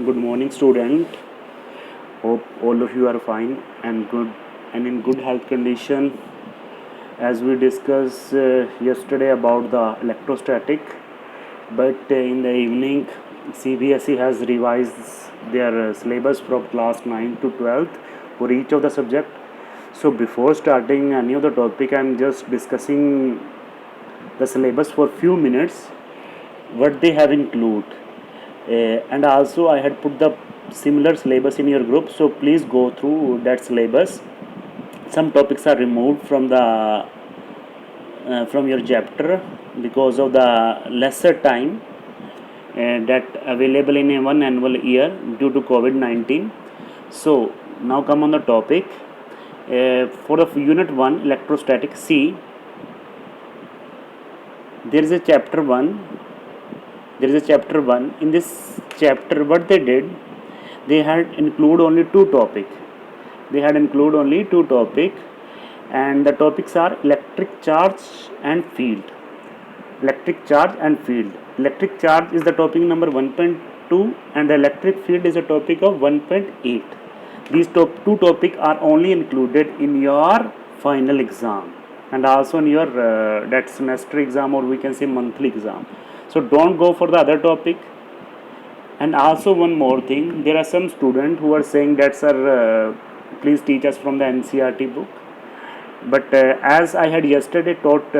Good morning, student. Hope all of you are fine and good and in good health condition. As we discussed yesterday about the electrostatic, but in the evening, CBSE has revised their syllabus from class 9 to 12th for each of the subject. So before starting any of the topic, I'm just discussing the syllabus for few minutes, what they have include. And also I had put the similar syllabus in your group, so please go through that syllabus. Some topics are removed from your chapter because of the lesser time that available in a one annual year due to COVID-19. So now come on the topic. For the unit 1 electrostatic, see, there is a chapter 1. In this chapter, what they did, they had include only two topic. And the topics are electric charge and field. Electric charge is the topic number 1.2, and the electric field is a topic of 1.8. These two topics are only included in your final exam and also in your that semester exam, or we can say monthly exam. So don't go for the other topic. And also one more thing, there are some students who are saying that, sir, please teach us from the NCERT book. But as I had yesterday taught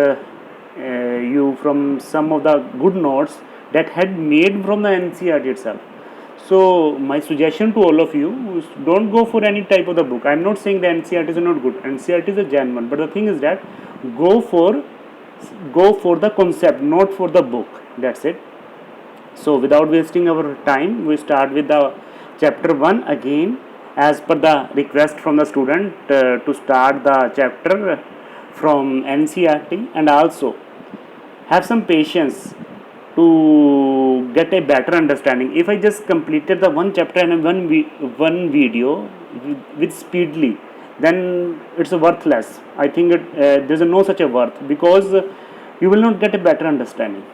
you from some of the good notes that had made from the NCERT itself. So my suggestion to all of you is, don't go for any type of the book. I'm not saying the NCERT is not good. NCERT is a genuine, but the thing is that go for the concept, not for the book. That's it. So without wasting our time, we start with the chapter 1 again, as per the request from the student to start the chapter from NCERT, and also have some patience to get a better understanding. If I just completed the one chapter and one video with speedily, then it's worthless. I think there's no such a worth, because you will not get a better understanding.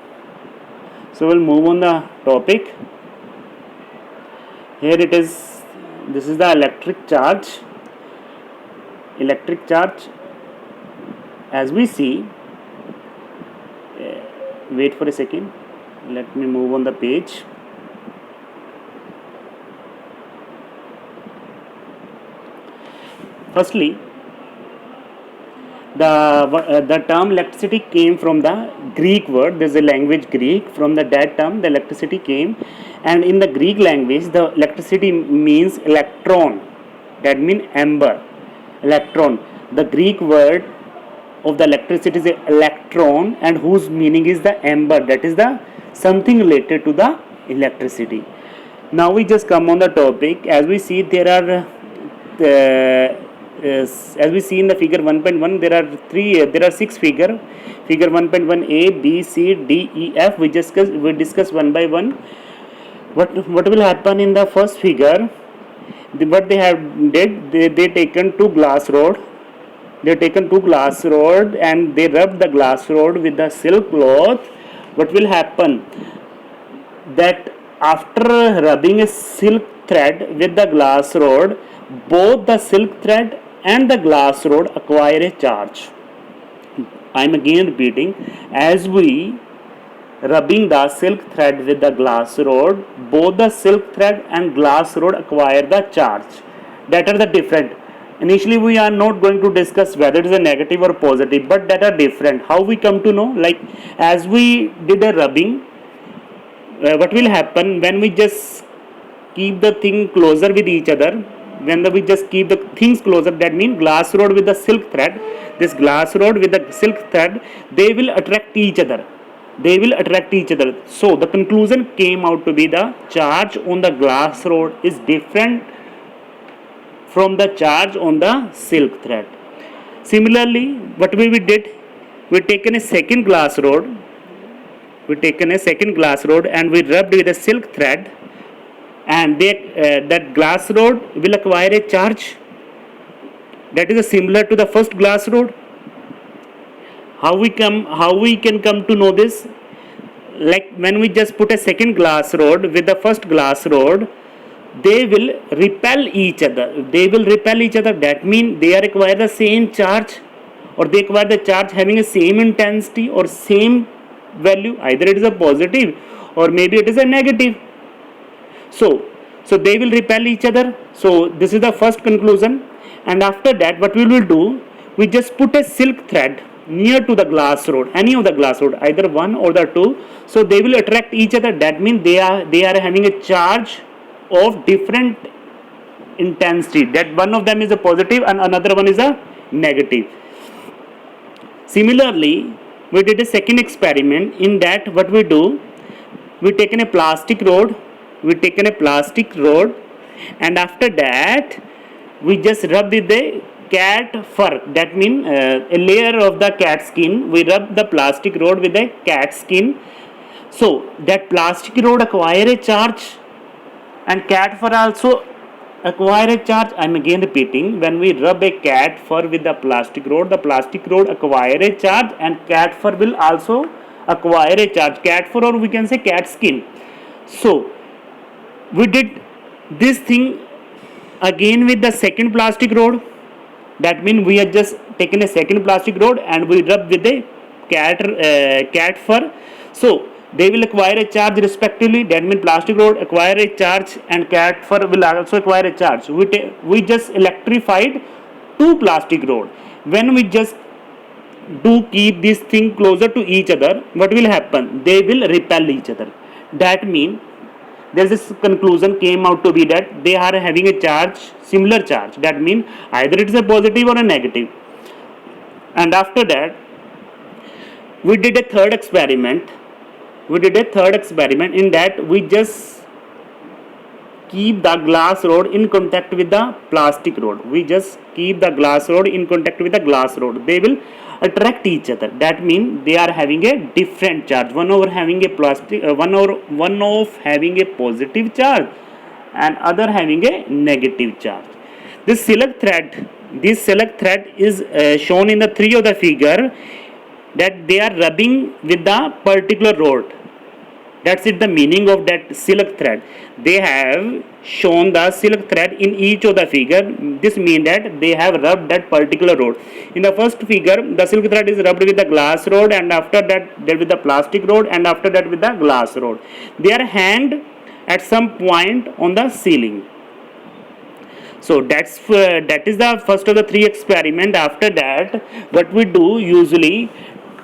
So we'll move on the topic. Here it is. This is the electric charge. As we see, wait for a second. Let me move on the page. Firstly, the term electricity came from the Greek word. There's a language Greek. From that term, the electricity came, and in the Greek language, the electricity means electron. That means ember. Electron. The Greek word of the electricity is electron, and whose meaning is the ember. That is the something related to the electricity. Now we just come on the topic. As we see, there are as we see in the figure 1.1, there are 6 figure 1.1 A, B, C, D, E, F. We discuss one by one. What will happen in the first figure? What they have did, they taken two glass rod. And they rub the glass rod with the silk cloth. What will happen? That after rubbing a silk thread with the glass rod, both the silk thread and the glass rod acquire a charge. I am again repeating, as we rubbing the silk thread with the glass rod, both the silk thread and glass rod acquire the charge. That are the different. Initially we are not going to discuss whether it is a negative or positive, but that are different. How we come to know? Like, as we did a rubbing, what will happen when we just keep the thing closer with each other? When we just keep the things closer, that means glass rod with the silk thread, this glass rod with the silk thread, they will attract each other. So the conclusion came out to be the charge on the glass rod is different from the charge on the silk thread. Similarly, what we did, we taken a second glass rod and we rubbed with a silk thread, and that glass rod will acquire a charge that is similar to the first glass rod. How we can come to know this? Like, when we just put a second glass rod with the first glass rod, they will repel each other. They will repel each other. That means they are acquire the same charge, or they acquire the charge having a same intensity or same value. Either it is a positive or maybe it is a negative. So they will repel each other. So this is the first conclusion. And after that, what we will do, we just put a silk thread near to the glass rod, any of the glass rod, either one or the two. So they will attract each other. That means they are having a charge of different intensity. That one of them is a positive and another one is a negative. Similarly, we did a second experiment. In that, what we do, we taken a plastic rod, and after that we just rub with the cat fur. That means a layer of the cat skin. We rub the plastic rod with the cat skin. So that plastic rod acquire a charge, and cat fur also acquire a charge. I am again repeating, when we rub a cat fur with the plastic rod acquire a charge, and cat fur will also acquire a charge. Cat fur, or we can say cat skin. So we did this thing again with the second plastic rod. That means we have just taken a second plastic rod and we rub with the cat fur. So they will acquire a charge respectively. That means plastic rod acquire a charge and cat fur will also acquire a charge. We just electrified two plastic rod. When we just do keep this thing closer to each other, what will happen? They will repel each other. That means there is this conclusion came out to be that they are having a charge, similar charge. That means either it is a positive or a negative. And after that, we did a third experiment. In that we just keep the glass rod in contact with the plastic rod. They will attract each other. That means they are having a different charge. One of having a positive charge and other having a negative charge. This silk thread is shown in the 3 of the figure, that they are rubbing with the particular rod. That's it, the meaning of that silk thread. They have shown the silk thread in each of the figure. This means that they have rubbed that particular rod. In the first figure, the silk thread is rubbed with the glass rod, and after that with the plastic rod, and after that with the glass rod. They are hanged at some point on the ceiling. So that is the first of the 3 experiment. After that, what we do usually,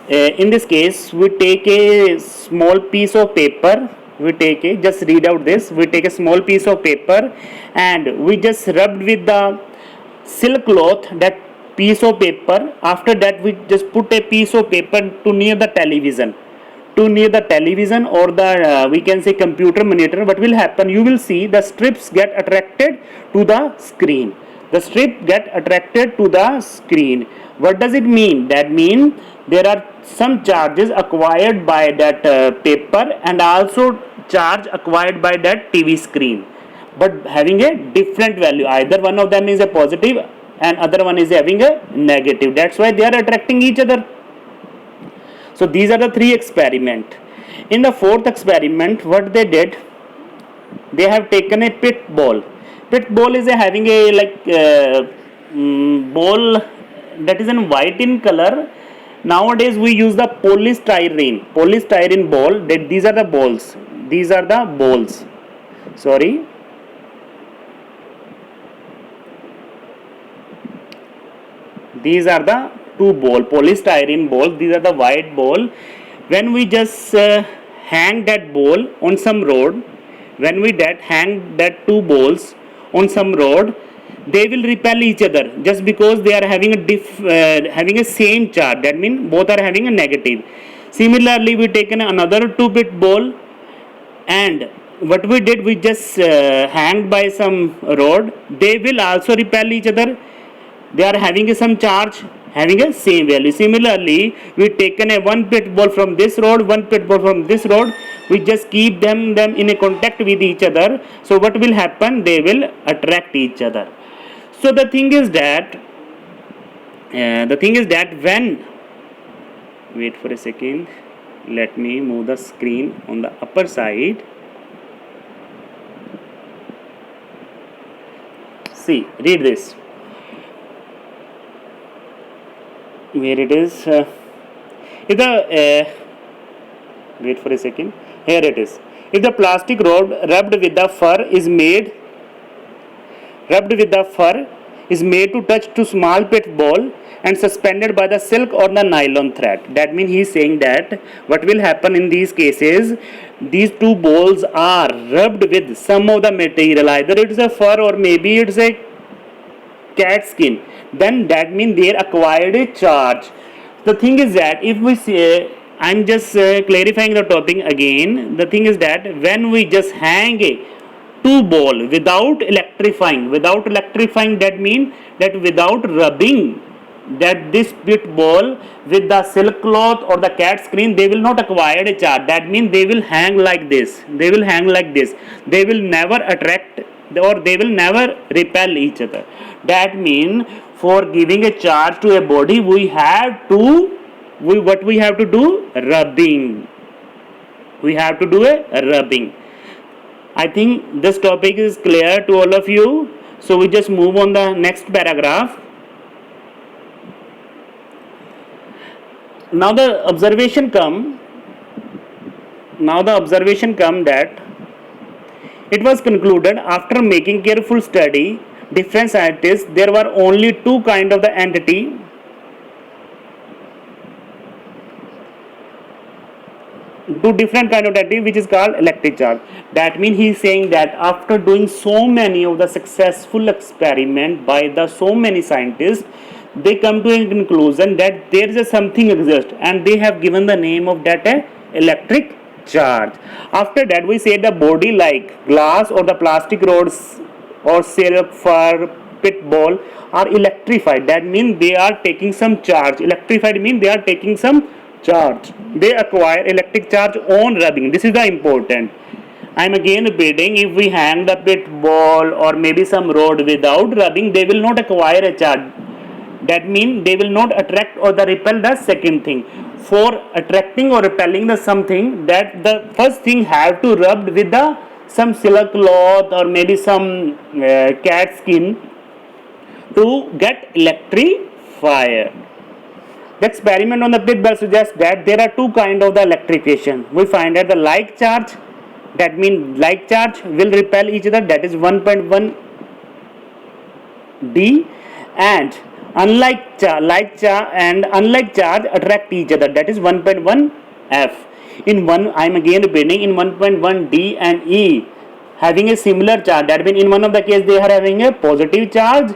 in this case, we take a small piece of paper. Just read out this. We take a small piece of paper and we just rubbed with the silk cloth that piece of paper. After that, we just put a piece of paper to near the television. Or the we can say computer monitor. What will happen? You will see the strips get attracted to the screen. What does it mean? That means there are some charges acquired by that paper and also charge acquired by that TV screen, but having a different value. Either one of them is a positive and other one is having a negative. That's why they are attracting each other. So these are the 3 experiments. In the 4th experiment, what they did, they have taken a pit ball. Pit ball is having a ball that is in white in color. Nowadays we use the polystyrene ball. These are the balls. These are the two polystyrene balls. These are the white ball. When we just hang that ball on some rod, hang that 2 balls on some rod, they will repel each other just because they are having a same charge. That means both are having a negative. Similarly, we taken another 2-bit ball, and what we did, we just hanged by some rod. They will also repel each other. They are having some charge, having a same value. Similarly, we taken a 1-bit ball from this rod, 1-bit ball from this rod. We just keep them in a contact with each other. So what will happen? They will attract each other. So the thing is that when, wait for a second, let me move the screen on the upper side. See, read this. Where it is? If the wait for a second. Here it is. If the plastic rod rubbed with the fur is made to touch to small pit ball and suspended by the silk or the nylon thread. That means he is saying that what will happen in these cases, these two balls are rubbed with some of the material, either it is a fur or maybe it's a cat skin, then that means they acquired a charge. The thing is that if we say, I'm just clarifying the topic again, the thing is that when we just hang a two ball without electrifying, that means that without rubbing that this pit ball with the silk cloth or the cat screen, they will not acquire a charge. That means they will hang like this. They will never attract or they will never repel each other. That means for giving a charge to a body, what we have to do? Rubbing. We have to do a rubbing. I think this topic is clear to all of you. So we just move on the next paragraph. Now the observation come that it was concluded after making careful study, different scientists, there were only two kind of the entity. Two different kind of entity which is called electric charge. That means he is saying that after doing so many of the successful experiment by the so many scientists, they come to a conclusion that there is something exists and they have given the name of that electric charge. After that we say the body like glass or the plastic rods or silk, fur, pit ball are electrified. That means they are taking some charge. Electrified means they are taking some charge. They acquire electric charge on rubbing. This is the important. I am again repeating, if we hang the pit ball or maybe some rod without rubbing, they will not acquire a charge. That means they will not attract or the repel the second thing. For attracting or repelling the something, that the first thing have to rubbed with the some silk cloth or maybe some cat skin to get electrified. The experiment on the pit ball suggests that there are two kinds of the electrification. We find that the like charge, that means like charge will repel each other, that is 1.1 D, and unlike charge attract each other, that is 1.1 F. In one, I am again repeating, in 1.1 D and E having a similar charge, that means in one of the case they are having a positive charge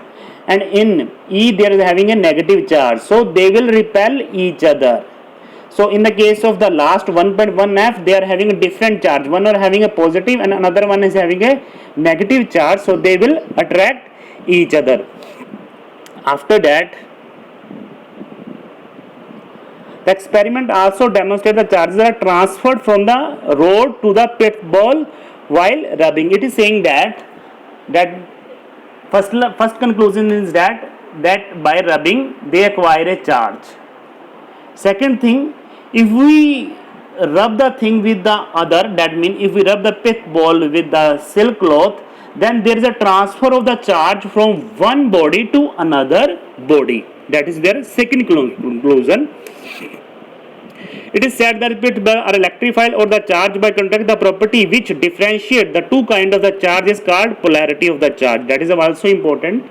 and in E they are having a negative charge, so they will repel each other. So in the case of the last 1.1 F, they are having a different charge, one are having a positive and another one is having a negative charge, so they will attract each other. After that, the experiment also demonstrates the charges are transferred from the rod to the pit ball while rubbing. It is saying that first conclusion is that by rubbing they acquire a charge. Second thing, if we rub the thing with the other, that means if we rub the pit ball with the silk cloth, then there is a transfer of the charge from one body to another body. That is their second conclusion. It is said that pit ball are electrified or the charge by contact. The property which differentiate the two kind of the charge is called polarity of the charge. That is also important.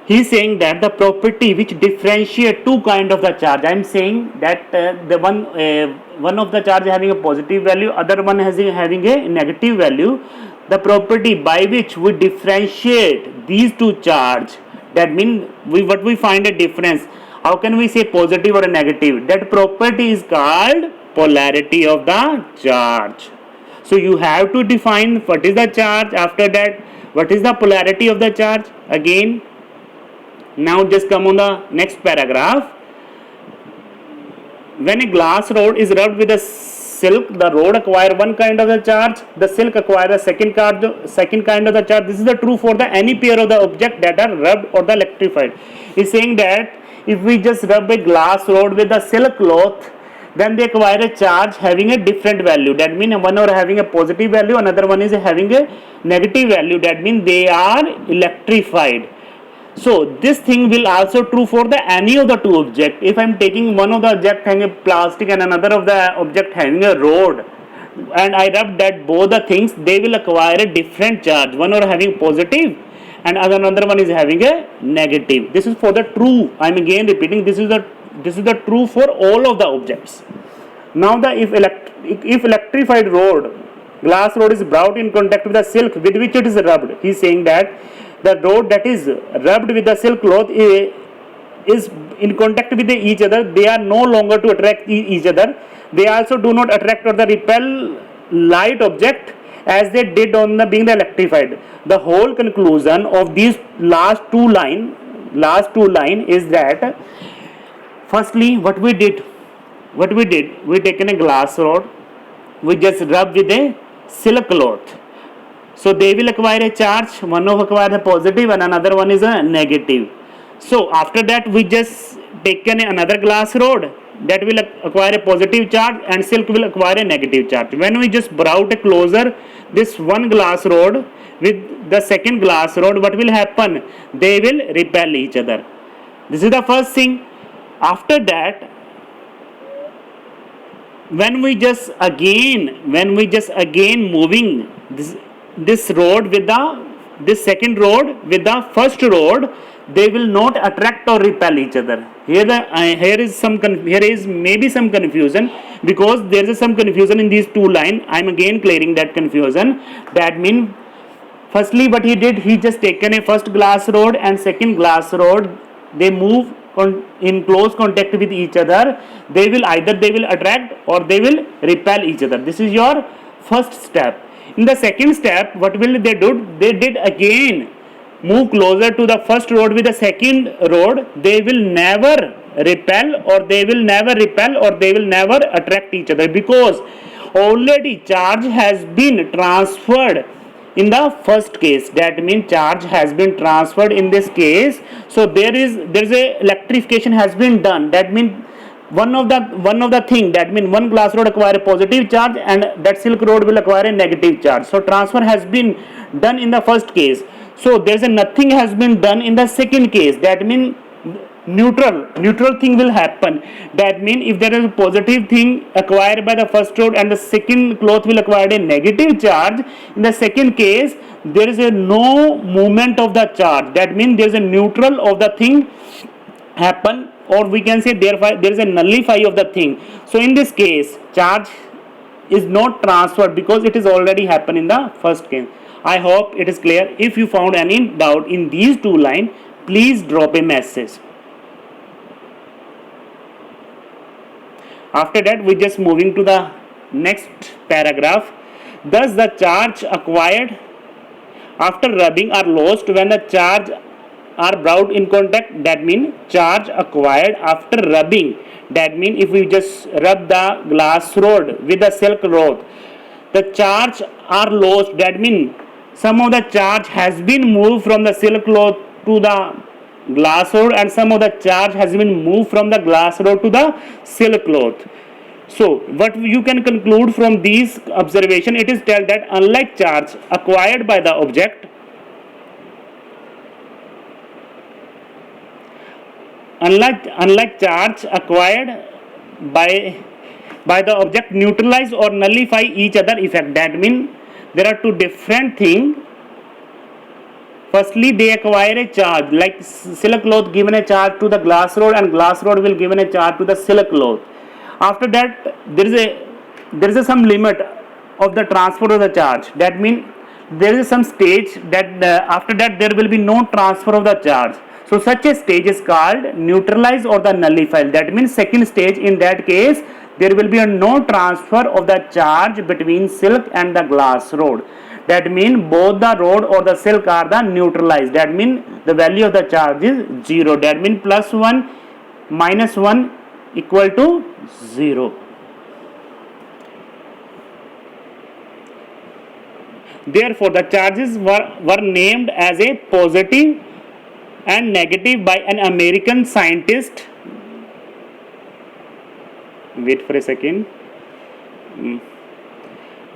He is saying that the property which differentiate two kind of the charge. I am saying that the one of the charge having a positive value, other one having a negative value. The property by which we differentiate these two charge, that means what we find a difference. How can we say positive or a negative? That property is called polarity of the charge. So you have to define what is the charge. After that, what is the polarity of the charge? Again, now just come on the next paragraph. When a glass rod is rubbed with a silk, the rod acquire one kind of the charge, the silk acquire the second kind of the charge. This is the true for the any pair of the object that are rubbed or the electrified. He is saying that if we just rub a glass rod with the silk cloth, then they acquire a charge having a different value. That means one are having a positive value, another one is having a negative value. That means they are electrified. So this thing will also true for the any of the two object. If I am taking one of the object having a plastic and another of the object having a rod, and I rub that both the things, they will acquire a different charge. One are having positive and another one is having a negative. This is for the true. I am again repeating, this is the true for all of the objects. Now the if electrified rod, glass rod is brought in contact with the silk with which it is rubbed, he is saying that the rod that is rubbed with the silk cloth is in contact with each other, they are no longer to attract each other. They also do not attract or the repel light object as they did on the being the electrified. The whole conclusion of these last two line is that firstly what we did, we taken a glass rod, we just rub with a silk cloth. So they will acquire a charge, one of acquire a positive and another one is a negative. So after that we just taken another glass rod that will acquire a positive charge and silk will acquire a negative charge. When we just brought a closer this one glass rod with the second glass rod, what will happen? They will repel each other. This is the first thing. After that, when we just again moving this rod with this second rod with the first rod, they will not attract or repel each other. Here is maybe some confusion, because there is some confusion in these two lines. I am again clearing that confusion. That means firstly what he did, he just taken a first glass rod and second glass rod, they move in close contact with each other. They will attract or they will repel each other. This is your first step. In the second step, what will they do? They did again move closer to the first rod with the second rod. They will never repel or they will never attract each other, because already charge has been transferred in the first case. That means charge has been transferred in this case. So there is a electrification has been done. That means one of the thing, that means one glass rod acquire a positive charge and that silk rod will acquire a negative charge. So transfer has been done in the first case. So there's nothing has been done in the second case. That means neutral thing will happen. That means if there is a positive thing acquired by the first rod and the second cloth will acquire a negative charge, in the second case there is no movement of the charge. That means there is a neutral of the thing happen, or we can say therefore there is a nullify of the thing. So in this case charge is not transferred because it is already happened in the first case. I hope it is clear. If you found any doubt in these two lines, please drop a message. After that we just moving to the next paragraph. Thus the charge acquired after rubbing are lost when the charge are brought in contact. That means charge acquired after rubbing. That means if we just rub the glass rod with the silk rod, the charge are lost. That means some of the charge has been moved from the silk cloth to the glass rod and some of the charge has been moved from the glass rod to the silk cloth. So what you can conclude from these observation, it is tell that unlike charge acquired by the object, unlike charge acquired by the object neutralize or nullify each other effect. That means there are two different things. Firstly, they acquire a charge, like silk cloth given a charge to the glass rod and glass rod will given a charge to the silk cloth. After that, there is some limit of the transfer of the charge. That means there is some stage that after that there will be no transfer of the charge. So such a stage is called neutralize or the nullify. That means second stage, in that case there will be no transfer of the charge between silk and the glass rod. That means both the rod or the silk are the neutralized. That means the value of the charge is 0. That means plus 1 minus 1 equal to 0. Therefore, the charges were named as a positive and negative by an American scientist Wait for a second.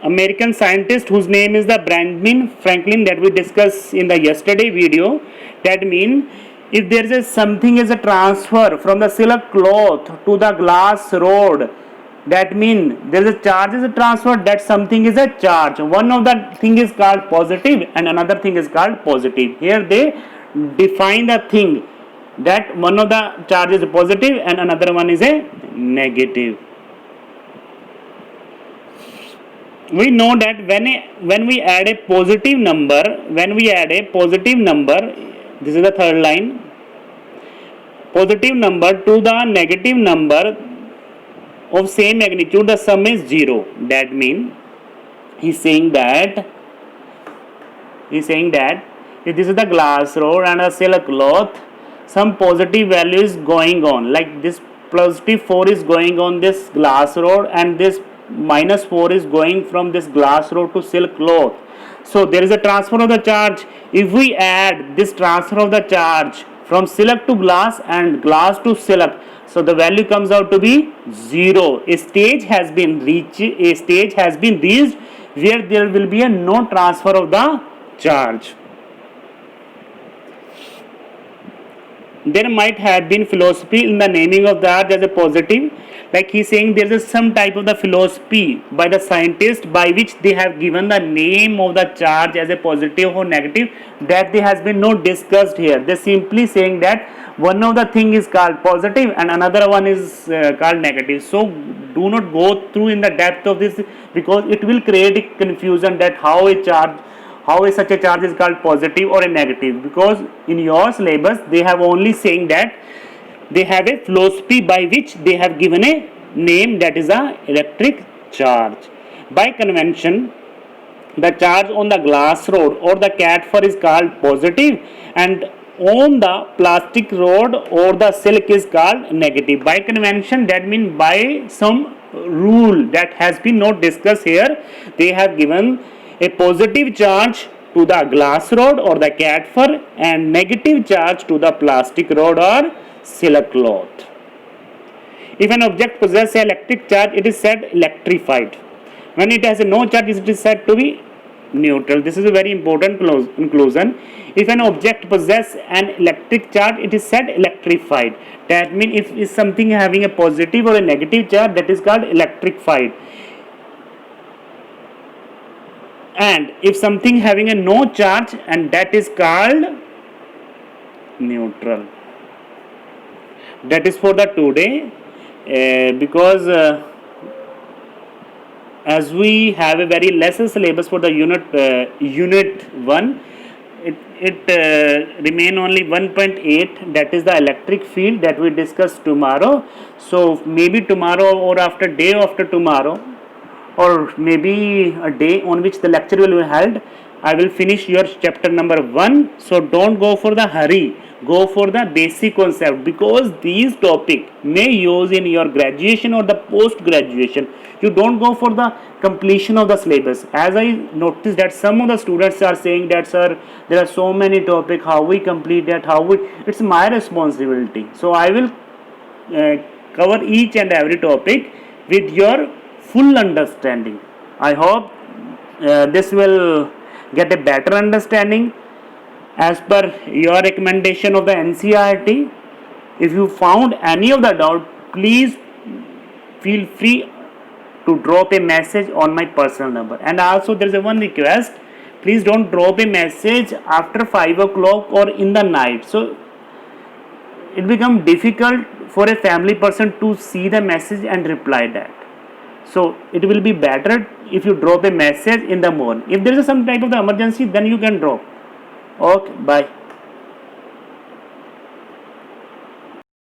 American scientist whose name is the Benjamin Franklin that we discussed in the yesterday video. That means if there is something is a transfer from the silk cloth to the glass rod, that means there is a charge is a transfer, that something is a charge. One of the thing is called positive and another thing is called positive. Here they define the thing that one of the charge is positive and another one is a negative. We know that when we add a positive number, this is the third line, positive number to the negative number of same magnitude, the sum is 0. That means he's saying that if this is the glass rod and a silk cloth, some positive value is going on, like this positive 4 is going on this glass rod and this minus 4 is going from this glass rod to silk cloth. So there is a transfer of the charge. If we add this transfer of the charge from silk to glass and glass to silk, so the value comes out to be 0. A stage has been reached where there will be a no transfer of the charge. There might have been philosophy in the naming of the charge as a positive, like he's saying there is some type of the philosophy by the scientist by which they have given the name of the charge as a positive or negative, that there has been no discussed here. They simply saying that one of the thing is called positive and another one is called negative. So do not go through in the depth of this, because it will create a confusion that how such a charge is called positive or a negative, because in your syllabus they have only saying that they have a philosophy by which they have given a name, that is a electric charge. By convention, the charge on the glass rod or the cat fur is called positive and on the plastic rod or the silk is called negative. By convention, that means by some rule that has been not discussed here, they have given a positive charge to the glass rod or the cat fur and negative charge to the plastic rod or silk cloth. If an object possesses an electric charge, it is said electrified. When it has no charge, it is said to be neutral. This is a very important conclusion. If an object possesses an electric charge, it is said electrified. That means if something having a positive or a negative charge, that is called electrified. And if something having a no charge, and that is called neutral. That is for the today, because as we have a very lesser syllabus for the unit 1, it remain only 1.8, that is the electric field that we discuss tomorrow. So maybe tomorrow or day after tomorrow, or maybe a day on which the lecture will be held, I will finish your chapter number 1. So don't go for the hurry, go for the basic concept, because these topic may use in your graduation or the post graduation. You don't go for the completion of the syllabus. As I noticed that some of the students are saying that, sir, there are so many topics, how we complete that, it's my responsibility. So I will cover each and every topic with your full understanding. I hope this will get a better understanding as per your recommendation of the NCERT. If you found any of the doubt, please feel free to drop a message on my personal number. And also there is one request, please don't drop a message after 5 o'clock or in the night. So it becomes difficult for a family person to see the message and reply that. So it will be better if you drop a message in the morning. If there is some type of the emergency, then you can drop. Okay, bye.